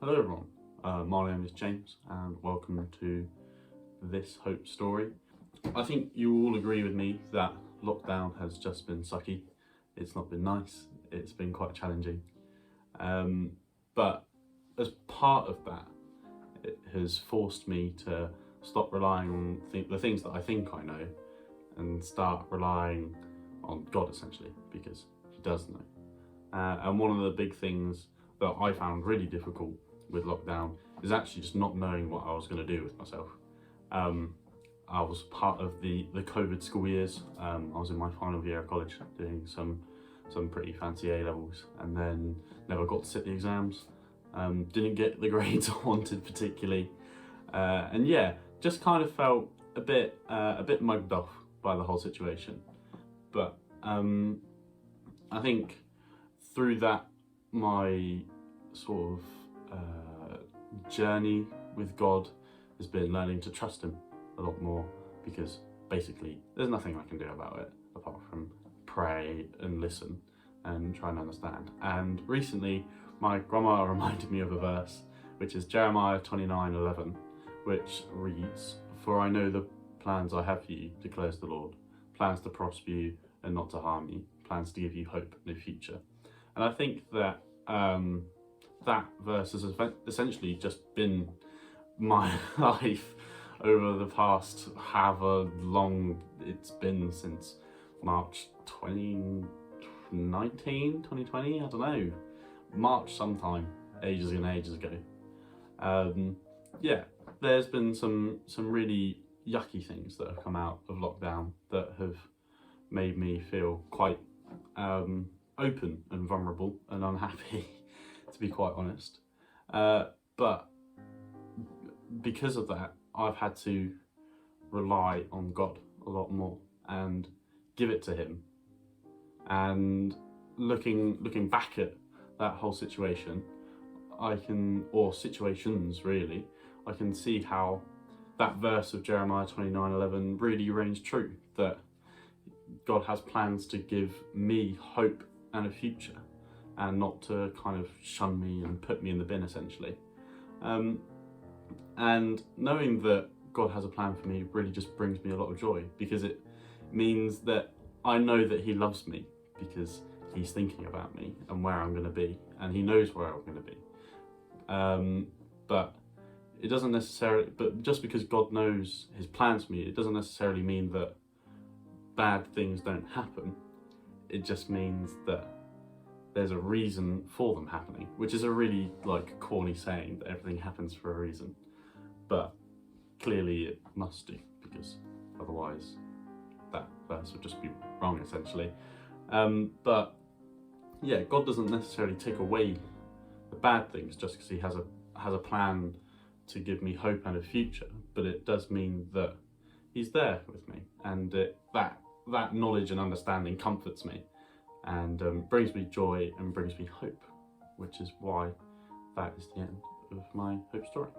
Hello everyone, my name is James and welcome to this Hope story. I think you all agree with me that lockdown has just been sucky. It's not been nice, it's been quite challenging. But as part of that, it has forced me to stop relying on the things that I think I know and start relying on God essentially, because He does know. And one of the big things that I found really difficult with lockdown is actually just not knowing what I was going to do with myself. I was part of the COVID school years. I was in my final year of college doing some pretty fancy A levels, and then never got to sit the exams. Didn't get the grades I wanted particularly, and yeah, just kind of felt a bit mugged off by the whole situation. But I think through that, my sort of journey with God has been learning to trust Him a lot more, because basically there's nothing I can do about it apart from pray and listen and try and understand. And recently my grandma reminded me of a verse, which is Jeremiah 29:11, which reads, "For I know the plans I have for you, declares the Lord, plans to prosper you and not to harm you, plans to give you hope and a future." And I think that that verse has essentially just been my life over the past however long it's been, since March 2019, 2020, I don't know, March sometime, ages and ages ago. Yeah, there's been some really yucky things that have come out of lockdown that have made me feel quite open and vulnerable and unhappy, to be quite honest. But because of that, I've had to rely on God a lot more and give it to Him. And looking back at that whole situation, or situations really, I can see how that verse of Jeremiah 29:11 really rings true, that God has plans to give me hope and a future, and not to kind of shun me and put me in the bin essentially. And knowing that God has a plan for me really just brings me a lot of joy, because it means that I know that He loves me, because He's thinking about me and where I'm going to be, and He knows where I'm going to be. But it doesn't necessarily, but just because God knows His plans for me, it doesn't necessarily mean that bad things don't happen. It just means that there's a reason for them happening, which is a really corny saying, that everything happens for a reason. But clearly it must do, because otherwise that verse would just be wrong essentially. But yeah, God doesn't necessarily take away the bad things just because He has a plan to give me hope and a future, but it does mean that He's there with me, and that knowledge and understanding comforts me and brings me joy and brings me hope, which is why that is the end of my hope story.